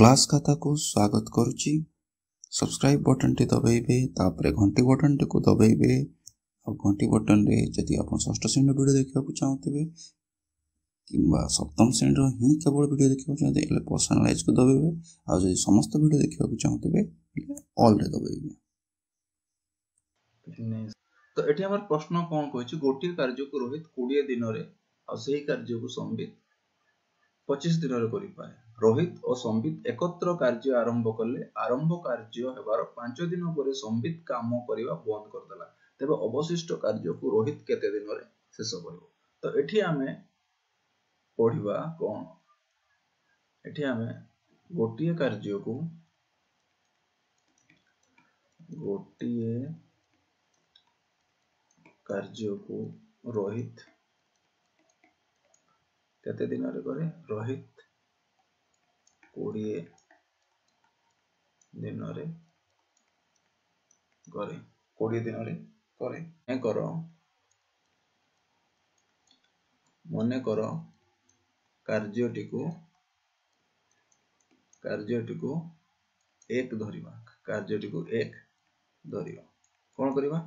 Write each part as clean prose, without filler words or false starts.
Class खाता को स्वागत करुच्ची। सब्सक्राइब बटन टी दबाइबे, तापरे घंटी बटन टी को दबाइबे। और घंटी बटन रे जदि आप षष्ठ श्रेणी वीडियो देखा चाहते कि सप्तम श्रेणी ही केवल वीडियो देखा चाहते पर्सनालाइज को दबाइबे। और जदि समस्त वीडियो देखा चाहते ऑल रे दबाइबे। तो एठी हमर प्रश्न कोन कहछि, गोटी कार्य को रोहित 20 दिन रे और सही कार्य को संबित 25 दिन रे करि पाए। रोहित और संबित एकत्र कार्य आरंभ कले, आरंभ कार्य हेबार 5 दिन पर संबित काम करिवा बंद कर देला। तबे अवशिष्ट कार्य को रोहित केते दिन रे शेष करिवो। तो एठी हमें पढिबा कोन, एठी हमें गोटी कार्य को रोहित केते दिन रे करे। रोहित 20 दिन रे करे, 20 दिन रे करे। मने करो कार्यटी को एक धरिबा, कार्यटी को एक धरिबा। कोन करिबा,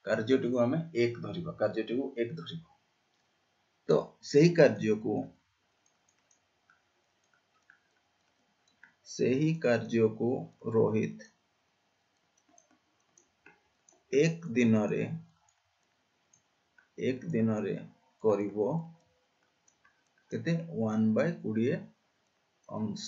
कार्यटी को हमें एक धरिबा, कार्यटी को एक धरिबा। तो सही कार्य को रोहित एक दिन रे करिवो केते 1/20 अंश।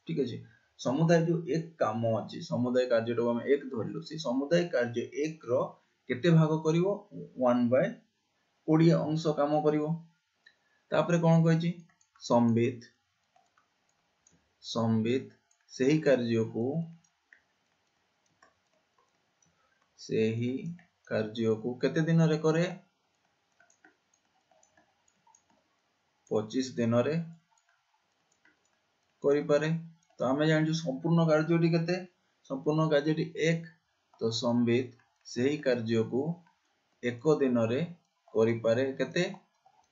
ठीक अछि। समुदाय जो एक काम अछि, समुदाय कार्य हम एक धरलु, से समुदाय कार्य एक रो केते भाग करिवो 1/20 अंश काम करिवो। तापरे कोन कहछि, संबित सही कार्य को केते दिन रे करे, 25 दिन रे करि पारे। तो हमें जानछु संपूर्ण कार्यटी केते, संपूर्ण कार्यटी 1। तो संबित सही कार्य को एक दिन रे करि पारे केते,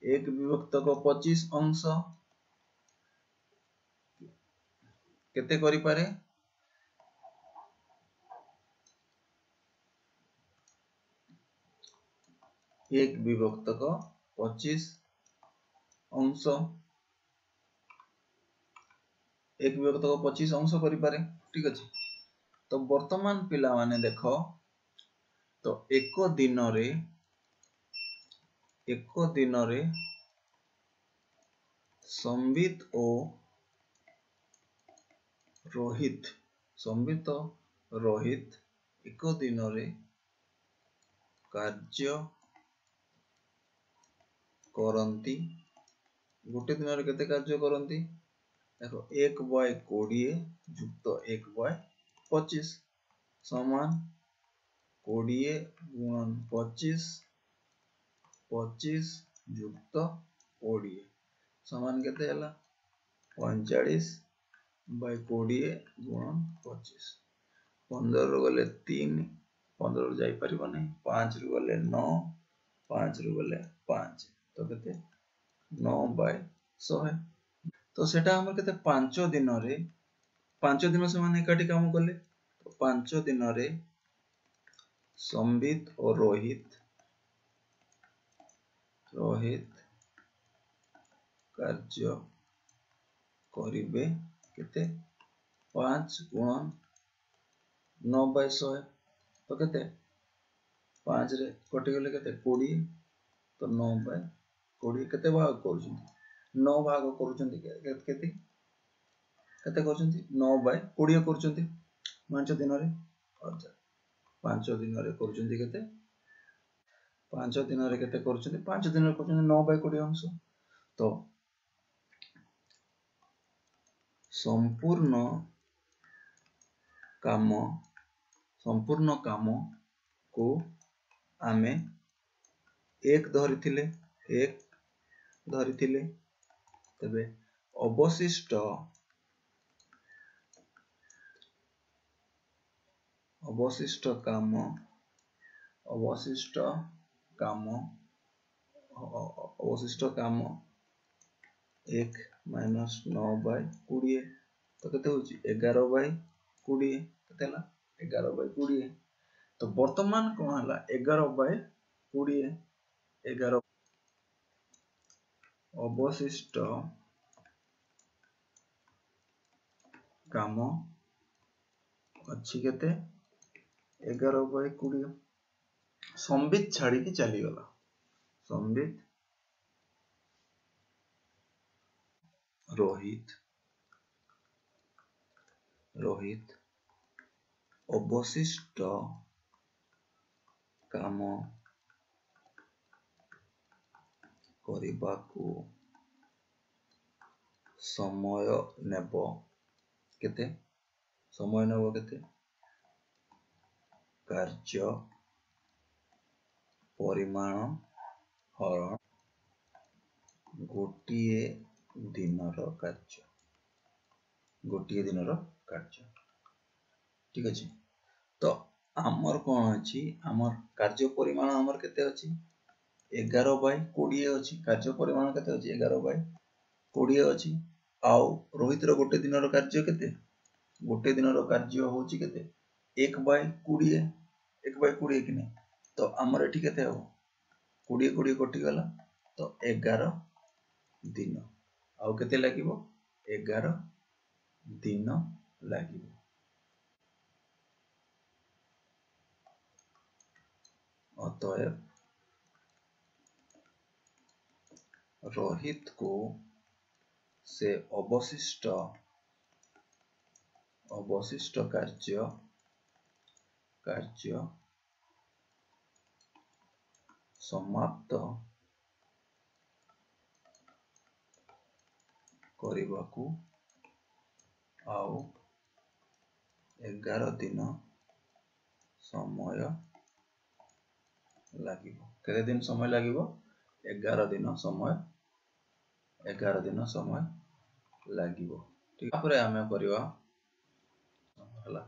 1/25 अंश केते करि पारे, 1/25 अंश 1/25 अंश करि पारे। ठीक अछि। तो वर्तमान पिला माने देखो, तो एक दिन रे संबित और रोहित एक दिन रे कार्य करंती। गोटे दिन रे केते कार्य करंती देखो, 1/20 जुक्त 1/25 समान 20 गुणन 25 जुक्त 20 समान केते हला 45/20 गुणन 25। 15 रो गले 3, 15 रो जाई परिबो नै, 5 रो गले 9, 5 रो गले 5, तो केते 9/100। तो सेटा हमर केते 5 दिन रे, 5 दिन से माने एकाठी काम करले। तो 5 दिन रे संबित और रोहित कार्य करिवे केते 5 गुणन 9/100। तो केते 5 रे कटि गेले केते 20। तो 9/20 केते भाग करूछंती, 9 भाग करूछंती केते करूछंती 9/20 करूछंती 5 दिन रे। अच्छा 5 दिन रे करूछंती केते, 5 दिन रे केते करूछंती, 5 दिन रे करूछंती 9/20 अंश। तो संपूर्ण काम को आमे एक धरिथिले, तबे अवशिष्ट काम 1 - 9/20 तो केते होची 11/20 केते हला 11/20 तो वर्तमान कोन हला 11/20 11 अवशिष्ट काम अच्छी केते 11/20 संबित छाड़ी की चली गला संबित रोहित अवशिष्ट काम करिबाकू समय नेब केते समय नेब केते कार्य परिमाण हरण गोटिए दिनर कार्य ठीक अछि तो आमर कोन अछि आमर कार्य परिमाण आमर केते अछि 11/20 अछि कार्य परिमाण केते अछि 11/20 अछि आउ रोहित रो गोटे दिनर कार्य केते गोटे दिनर कार्य होची केते 1/20 1/20 कि नै तो आमर एठी केते हो 20 कटि गला तो 11 दिन आउ केते लागिवो 11 दिन लागिवो अतएव रोहित को से अवशिष्ट कार्य समाप्त करिबाकू आउ 11 दिन समय लागिवो केते दिन समय लागिवो 11 दिन समय लागिवो ठीक तापर आमे करिवा हला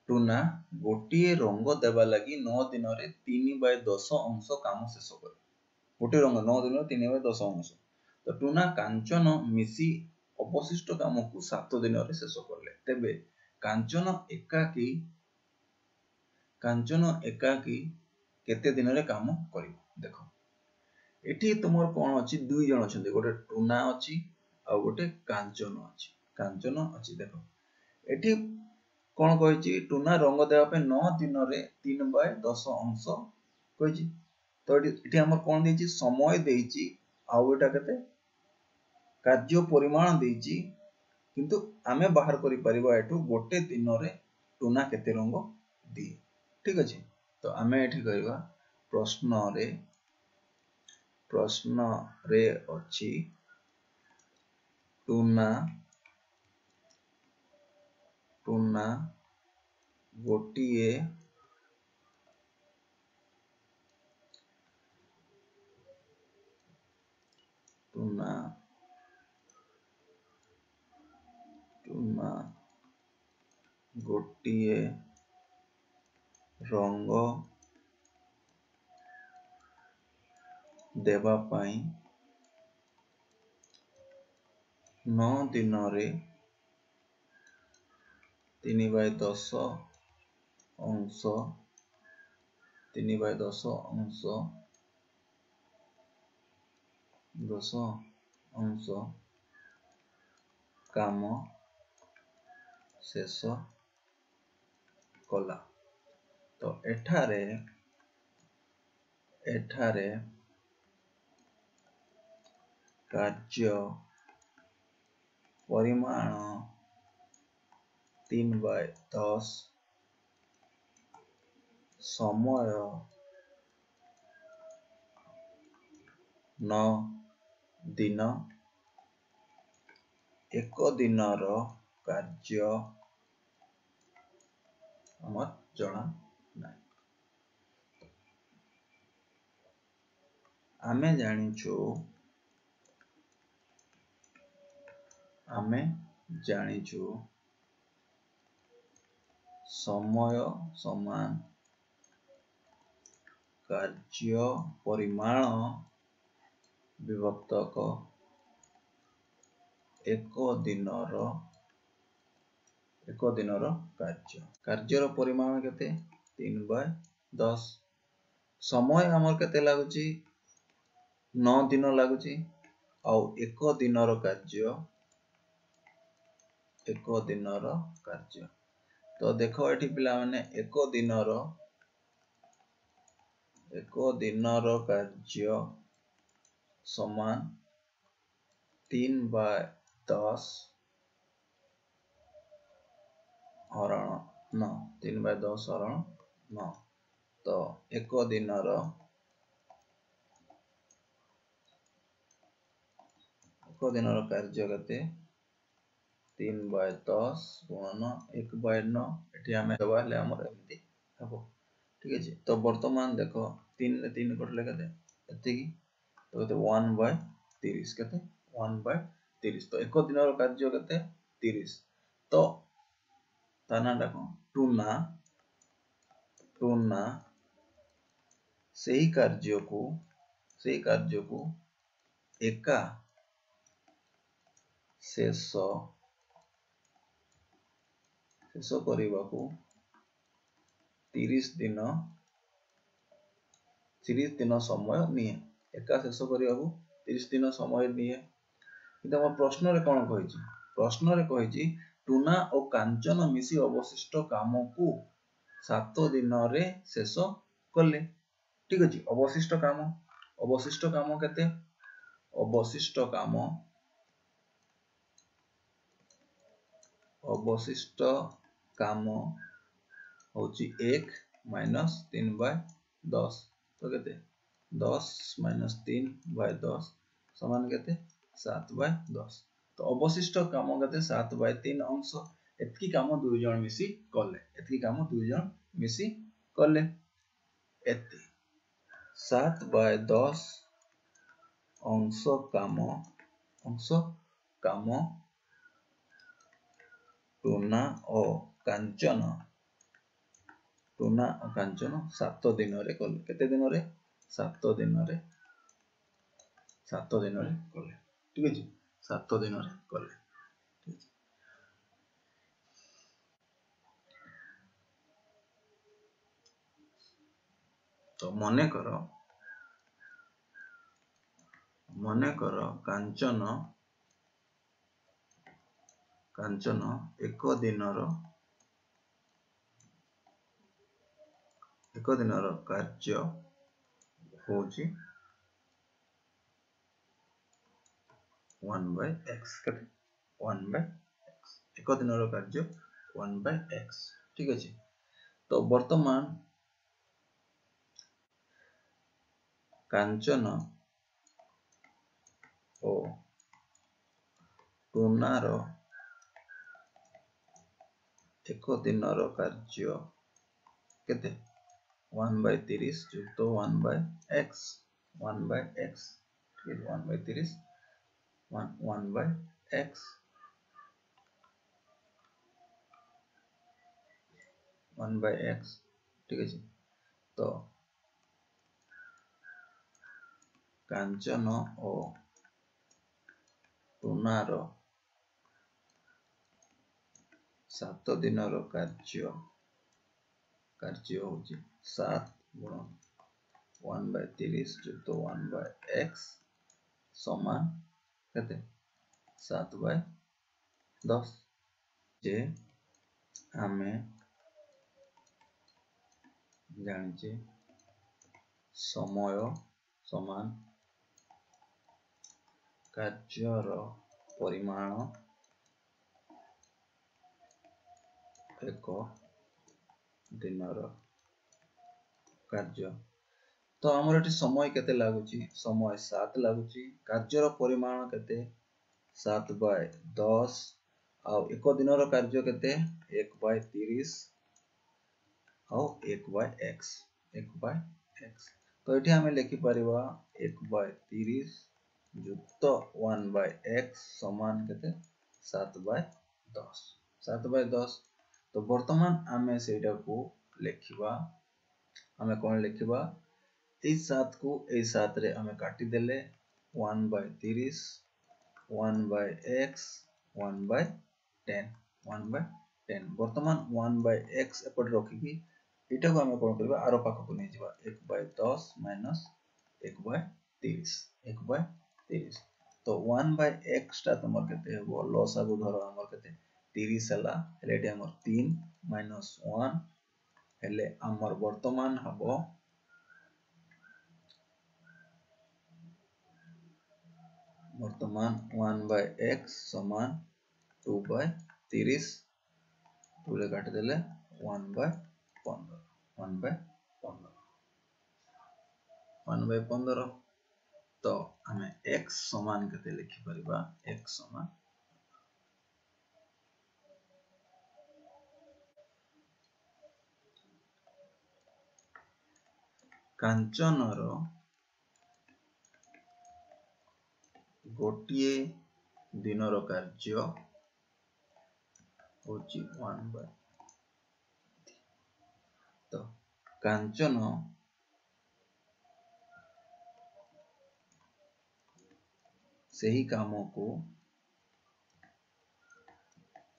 टूना गोटिए रंग देबा लागि 9 दिन रे 3/10 अंश काम शेष करे गोटे रंग 9 दिन 3/10 अंश तो टूना कांचन मिसी अवशिष्ट काम को 7 दिन रे शेष करले तेबे कांचन एकाकी केते दिन रे काम करिवो देखो एठी तुमर कोन अछि दुई जण अछंती गोटे टूना अछि आ गोटे कांचन अछि देखो एठी कोन कहिछि टूना रंग देबा पे 9 दिन रे 3/10 अंश कहिछि तो एठी हमर कोन देछि समय देछि आ एटा केते कार्य परिमाण देछि किंतु आमे बाहर करि परिबा एठु गोटे दिन रे टूना केते रंग दिए ठीक अछि तो आमे एठी कहिबा प्रश्न रे अछि टूना गोटिए रंग देबा पाई 9 दिन रे 3/10 अंश काम शेष कला तो एठारे कार्य परिमाण 3/10 समय 9 दिन एक दिनर कार्य हमर जणा नै आमे जानिछु समय समान कार्य परिमाण विभक्तक ଏକ ଦିନର କାର୍ଯ୍ୟର ପରିମାଣ କେତେ 3/10 समय हमर केते लागुची 9 दिन लागुची ଆଉ ଏକ ଦିନର କାର୍ଯ୍ୟ तो देखो एठी पिला माने एक दिनर कार्य समान 3/10 हरण 9 3/10 हरण 9 तो एक दिनर कार्य केते 3/10 गुणन 1/9 एठी हमें दबा ले हमर एमती हबो ठीक अछि तो वर्तमान देखो 3 रे 3 कटले केते एति की तो केते 1/30 केते 1/30 तो एक दिनर कार्य केते 30 तो ताना डाको टूना सेही कार्य को एका शेष करने को 30 दिन समय निये एका शेष करने को 30 दिन समय निये कि हम प्रश्न रे कोन कहिछि प्रश्न रे कहिछि टूना और कांचन मिसी अवशिष्ट काम को 7 दिन रे शेष कले ठीक अछि अवशिष्ट काम केते अवशिष्ट काम होची 1 माइनस 3/10 तो केते 10 माइनस 3/10 समान केते 7/10 तो अवशिष्ट काम केते 7/3 अंश एतकी काम दुई जण मिसी कले एते 7/10 अंश काम टूना और कांचन 7 दिन रे कले केते दिन रे 7 दिन रे कले ठीक अछि 7 दिन रे कले तो मने करो कांचन एक दिनर कार्य होची 1/x केते 1/x एक दिनर कार्य 1/x ठीक अछि तो वर्तमान कांचन ओ टूनार एक दिनर कार्य केते 1/30 जुक्त 1/x 1/x ठीक है 1/30 1/x 1/x ठीक है तो कांचन और टूनार 7 दिनर कार्य होची 7 गुणन 1/30 जुक्त 1/x समान केते 7/10 जे हमें जानिचे समय समान कार्यर परिमाण एक दिनर कार्य तो हमर एटी समय केते लागुची समय 7 लागुची कार्यर परिमाण केते 7/10 आ एक दिनर कार्य केते 1/30 आ 1/x तो एटी हमें लिखि परिबा 1/30 जुक्त 1/x समान केते 7/10 तो वर्तमान आमे सेटा को लिखिबा हमें कोन लिखिबा ए 7 को ए 7 रे हमें काटी देले 1/30 1/x 1/10 1/10 बर्तमान 1/x एपटे रखिकी एटा को हमें कोन करबा आरो पाखा को नै जिबा 1/10 माइनस 1/30 1/30 तो 1/x ता तमर केते हेबो लसागु धरो हमर केते 30 हला हेले एटा हमर 3 माइनस 1 हेले हमर वर्तमान हबो वर्तमान 1/x समान 2/30 पूरे काट देले 1/15 1/15 तो हमें x समान केते लिखि परिबा x समान कांचनर गोटिए दिनर कार्य होची 1/, तो कांचन सही काम को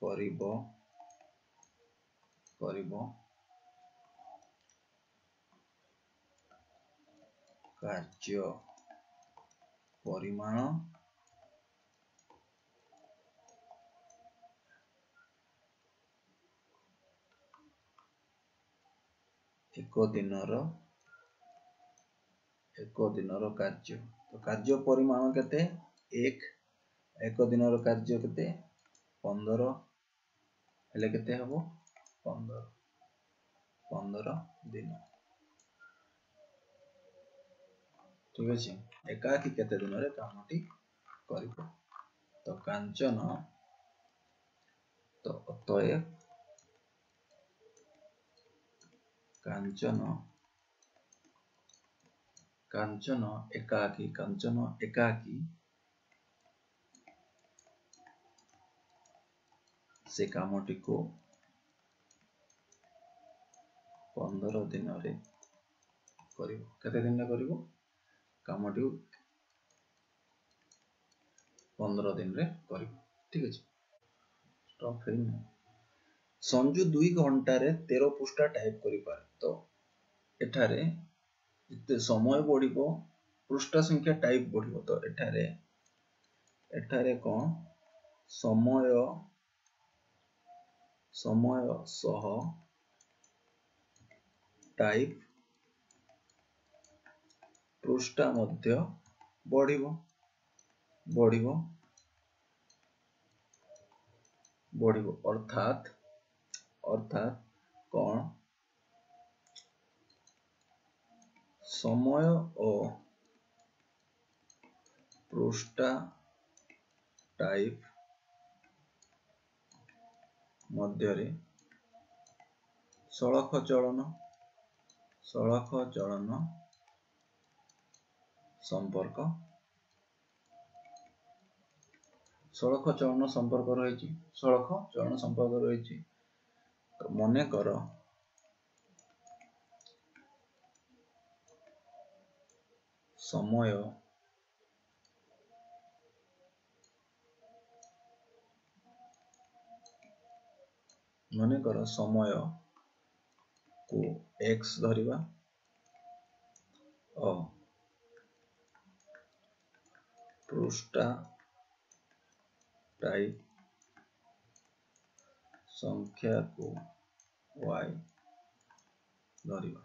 करिबो कार्य परिमाण एक दिनर कार्य तो कार्य परिमाण केते एक दिनर कार्य केते 15 हेले केते हबो 15 दिन ठीक अछि एकाकी केते दिन रे कामटी करिबो तो कांचन तो अतएव कांचन एकाकी से कामटी को 15 दिन रे करिबो केते दिन रे करिबो कामटी 15 दिन रे करिबो ठीक अछि स्टॉप फिल्म संजू 2 घंटा रे 13 पृष्ठ टाइप करि पारे तो एठारे इते समय बढ़िबो पृष्ठ संख्या टाइप बढ़िबो तो एठारे कोन समय सह टाइप पृष्ठ मध्य बढ़िबो अर्थात कोन समय और पृष्ठ टाइप मध्य रे सड़क चलन संपर्क रहिछि तो मने करो समय को x धरिबा और पृष्ठ टाइप संख्या को y धरिबा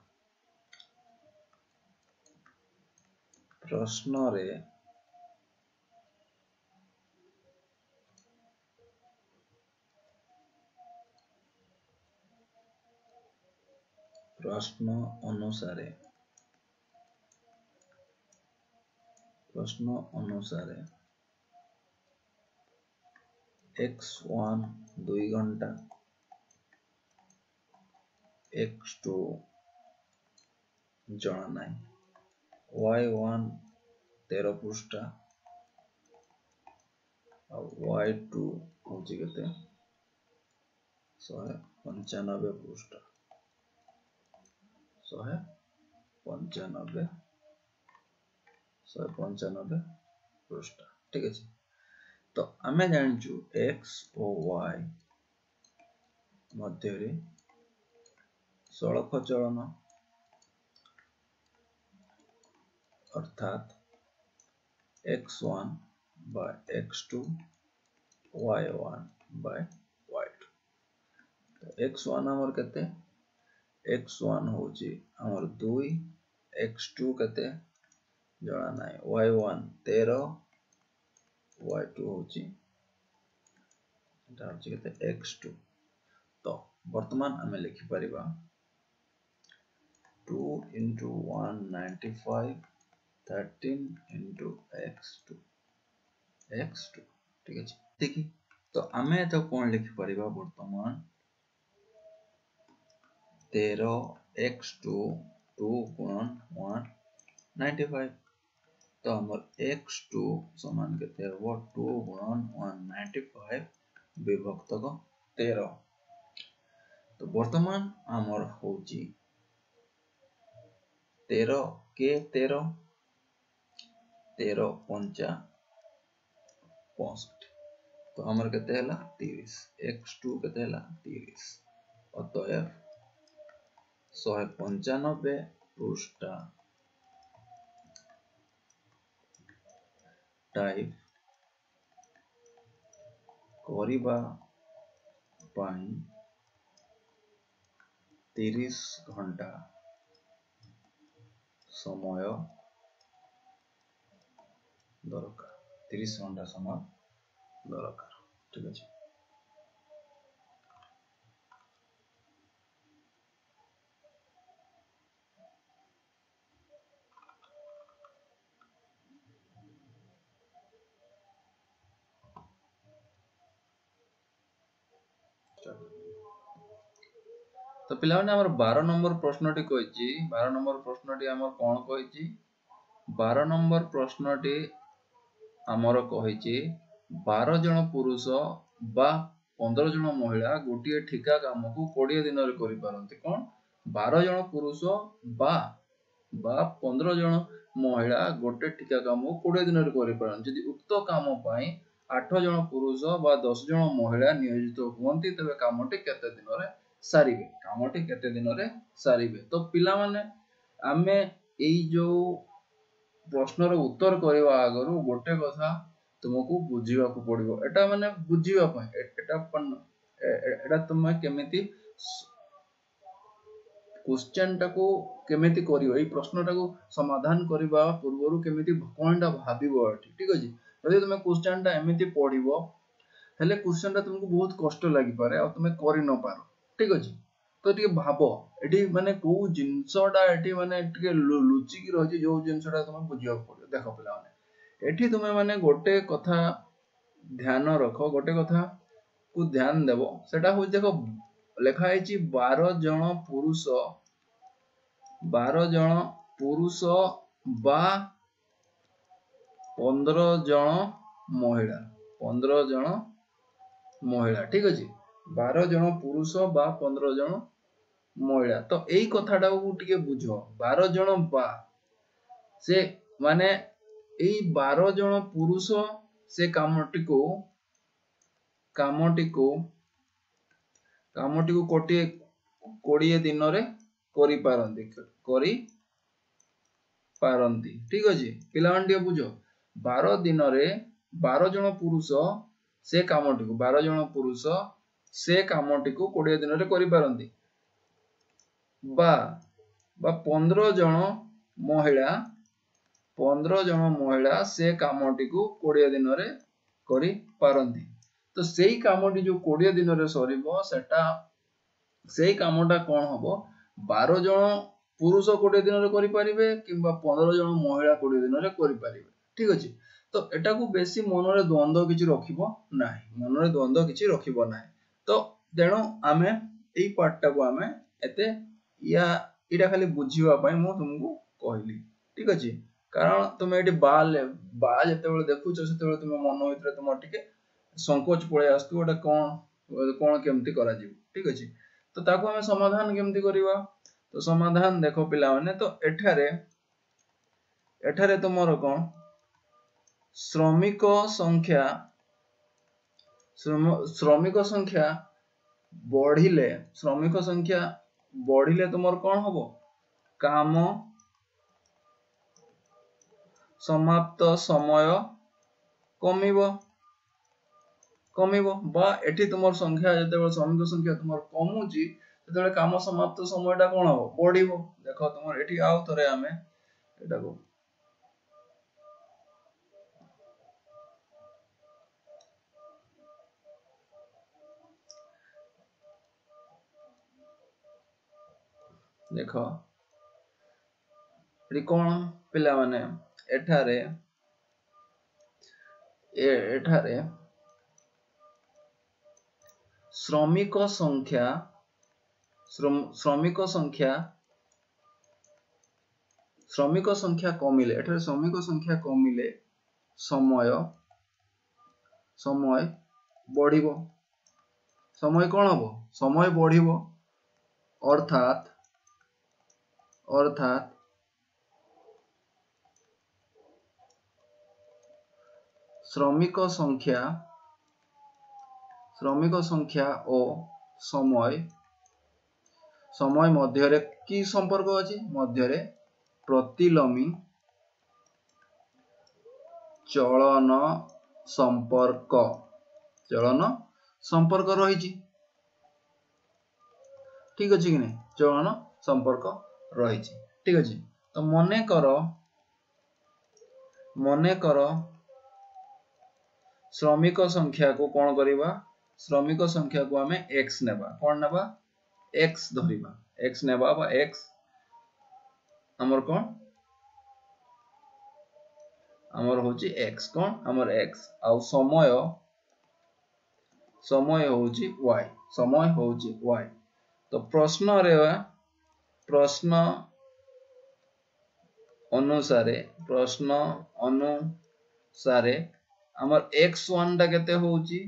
प्रश्न अनुसार x1 2 घंटा x2 जणा नाही y1 13 पृष्ठ और y2 होची केते 195 पृष्ठ 195 पृष्ठ ठीक अछि तो आमे जानचु x और y मध्य रे सड़क चलन अर्थात x1 by x2 y1 by y2 तो x1 हमर केते x1 होची हमर 2 x2 केते जणा नाही y1 13 y2 होची एटा होची केते x2 तो वर्तमान हमें लिखि परिबा 2 into 195 13 into x2 ठीक है देखि तो हमें तो कौन लिखि परिबा वर्तमान 13 x2 2 गुणन 195 तो हमर x2 समान केते हो 2 गुणन 195 विभक्त को 13 तो वर्तमान हमर होची 13 के 13 13 पंचा 65 तो हमर केते हला 30 x2 केते हला 30 अतएव 195 पृष्ठा टाइप करिबा पाई 30 घंटा समय दरकार 30 घंटा समय दरकार ठीक है तो पिला माने हमर 12 नंबर प्रश्नटी कहिची 12 नंबर प्रश्नटी हमर कोन कहिची 12 नंबर प्रश्नटी हमर कहिची 12 जन पुरुष बा 15 जन महिला गोटिए ठिका काम को 20 दिन रे करि पारंती कोन 12 जन पुरुष बा 15 जन महिला गोटे ठिका काम को 20 दिन रे करि पारंती यदि उक्त काम पई 8 जन पुरुष बा 10 जन महिला नियोजित हुअंती तबे कामटी केते दिन रे सारिबे कामटी केते दिन रे सारिबे तो पिला माने आमे एई जो प्रश्न रो उत्तर करबा आगरु गोटे कथा तुमको बुझिबा को पड़िबो एटा माने बुझिबा पय एटा तुम केमिति क्वेश्चन टाको केमिति करियो एई प्रश्न टाको समाधान करबा पूर्वरु केमिति कोनटा भाबिबो ठीक अछि यदि तुम क्वेश्चन टा एमिति पढिबो हेले क्वेश्चन टा तुमको बहुत कष्ट लागि पारे आ तुम करि न पारो ठीक अछि तो टिके भाबो एठी माने को जिंसटा एठी माने टिके लुचि की रहछि जो जिंसटा तुम बुझियो पड़ियो देखो पिला माने एठी तुम माने गोटे कथा ध्यान रखो गोटे कथा को ध्यान देबो सेटा हो देखो लेखा आइछि 12 जन पुरुष बा 15 जन महिला ठीक अछि 12 जन पुरुष बा 15 जन महिला तो एई कथाटा को टिके बुझो 12 जन बा से माने एई 12 जन पुरुष से कामटी को कोटे 20 दिन रे करि पारंती ठीक अछि पिला मानटिया बुझो 12 दिन रे 12 जन पुरुष से कामटी को 12 जन पुरुष से कामटी को 20 दिन रे करि पारंती बा 15 जन महिला से कामटी को 20 दिन रे करि पारंती तो सेही कामटी जो 20 दिन रे सरीबो सेटा सेही कामटा कोन हबो 12 जन पुरुष 20 दिन रे करि परिबे किबा 15 जन महिला 20 दिन रे करि परिबे ठीक अछि तो एटा को बेसी मन रे द्वंद्व किछि रखिबो नाही तो तेणु आमे एई पार्टटा को आमे एते या इटा खाली बुझिबा पई मु तुमको कहली ठीक अछि कारण तुम एटी बा जते बेले देखुछ सेते बेले तुम मन होइतरे तुम टिके संकोच पळे आस्तु ओटा कोन केमती करा जिवो ठीक अछि तो ताको हमें समाधान केमती करिवा तो समाधान देखो पिला माने तो एठारे तुमरो कोन श्रमिक संख्या श्रमिक संख्या बढ़िले श्रमिक संख्या बढ़िले तुमर कौन हबो काम समाप्त समय कमिबो कमिबो बा एठी तुमर संख्या जते श्रमिक संख्या तुमर कमुची सेते काम समाप्त समयटा कौन हबो बढ़िबो। देखो तुमर एठी आउ थरे आमे एटा को देखो एठी कौन पिला माने एठारे एठारे श्रमिक संख्या कमिले एठारे श्रमिक संख्या कमिले समय समय बढ़िबो समय कौन हबो समय बढ़िबो अर्थात अर्थात श्रमिक संख्या और समय समय मध्य की संपर्क अछि मध्य प्रतिलोमी चलन संपर्क रही ठीक अछि कि नहीं चलन संपर्क रही ठीक अछि। तो मने करो श्रमिक संख्या को कौन करिबा श्रमिक संख्या को आमे x नेबा कौन नेबा x धरिबा x नेबा बा x हमर कौन हमर होची x कौन हमर x आउ समय होची y तो प्रश्न अनुसारे हमर x1 टा केते होची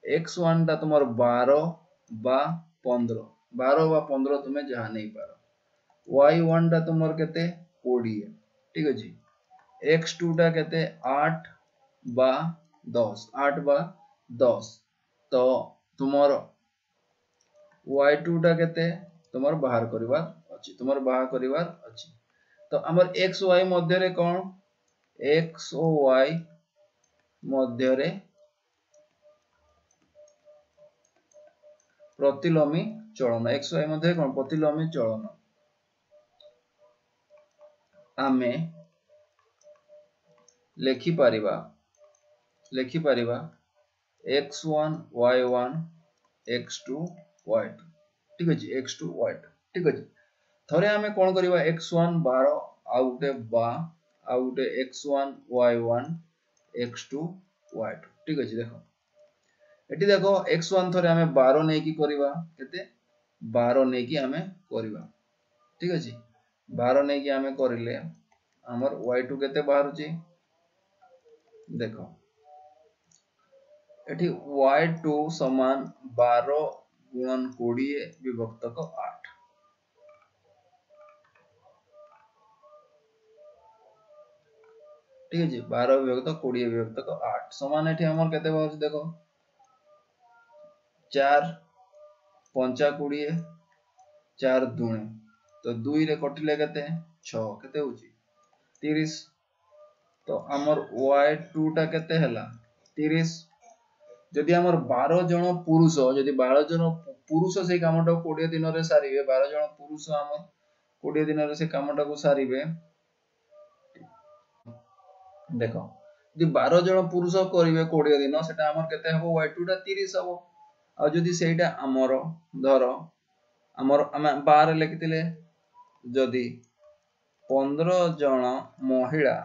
x1 टा तुमर 12 बा 15 तुमे जहा नहीं पारो y1 टा तुमर केते 20 ठीक अछि x2 टा केते 8 बा 10 तो तुमर y2 टा केते तुमर बाहर करिवार अछि तो हमर x y मध्य रे कोन x ओ y मध्य रे प्रतिलोमी चलन x y मध्य कोन प्रतिलोमी चलन आमे लेखि परिबा x1 y1 x2 y2 ठीक अछि x2 y2 ठीक अछि थरे आमे कोन करिवा x1 12 आउटे बा आउटे x1 y1 x2 y2 ठीक अछि देखो एटी देखो x1 थरे आमे 12 नै की करिवा केते 12 नै की आमे करिवा ठीक अछि 12 नै की आमे करिले हमर y2 केते बाहरुची देखो एटी y2 समान 12 गुणन 20 विभक्तक 8 ठीक अछि 12 विभक्त 20 विभक्तक 8 समान एठी हमर केते बाहरुची देखो 4 5 20 4 दुणे तो 2 रे कटिले केते 6 केते होची 30 तो हमर y2 टा केते हला 30 जदि हमर 12 जन पुरुष जदि 12 जन पुरुष से कामटा 20 दिन रे सारिबे 12 जन पुरुष हमर 20 दिन रे से कामटा को सारिबे देखो जदि 12 जन पुरुष करिवे 20 दिन सेटा हमर केते हबो y2 टा 30 हबो आ जदि सेटा हमर धरो हमर हम 12 लिखितिले जदि 15 जन महिला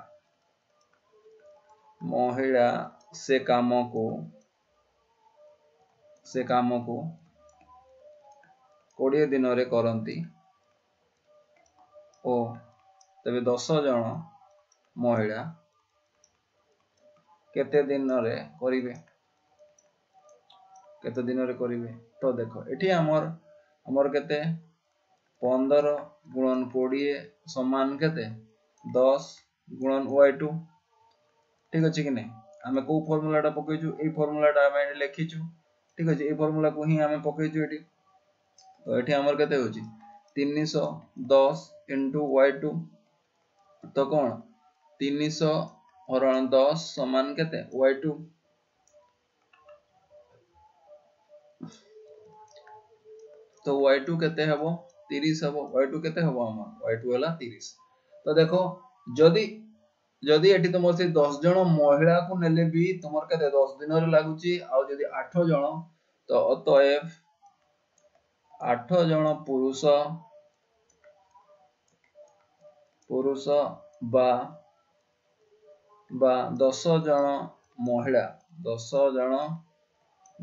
से काम को 20 दिन रे करंती ओ तबे 10 जन महिला केते दिन रे करिवे तो देखो एठी हमर केते 15 गुणन 20 समान केते 10 गुणन y2 ठीक अछि कि नहीं आमे को फॉर्मूलाटा पकेइछु ए फॉर्मूलाटा आमे लिखिछु ठीक अछि ए फॉर्मूला को ही आमे पकेइछु एठी तो एठी हमर केते होची 310 y2 तो कोन 300 हरण 10 समान केते y2 तो y2 केते हबो 30 हबो y2 केते हबो हमर y2 हला 30 तो देखो जदी जदी एठी तुमर से 10 जण महिला को नेले भी तुमर केते 10 दिन रे लागुची आ जदी 8 जण तो अतएव 8 जण पुरुष बा 10 जण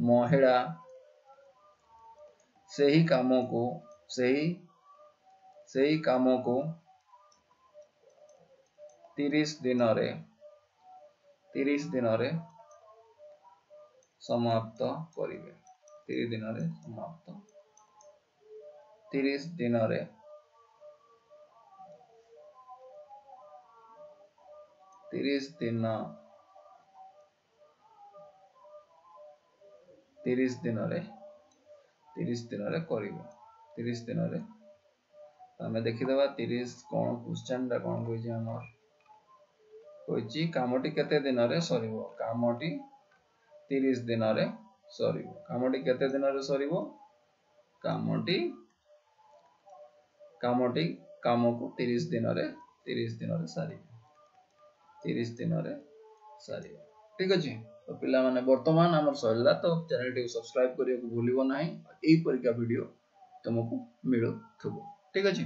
महिला सही काम को 30 दिन रे समाप्त करिवे 30 दिन रे समाप्त 30 दिन रे करिवे 30 दिन रे हमें देखि देबा 30 कोन क्वेश्चन रा कोन होई जे हमर होईची कामटी केते दिन रे सरीबो कामटी 30 दिन रे सरीबो कामटी केते दिन रे सरीबो कामटी काम को 30 दिन रे सारीबो 30 दिन रे सारीबो ठीक अछि तो पिला माने वर्तमान हमर सरीला तो चैनल टी सब्सक्राइब करियो को भूलिबो नाही एई परिका वीडियो तुमको मिलो थबो ठीक अछि।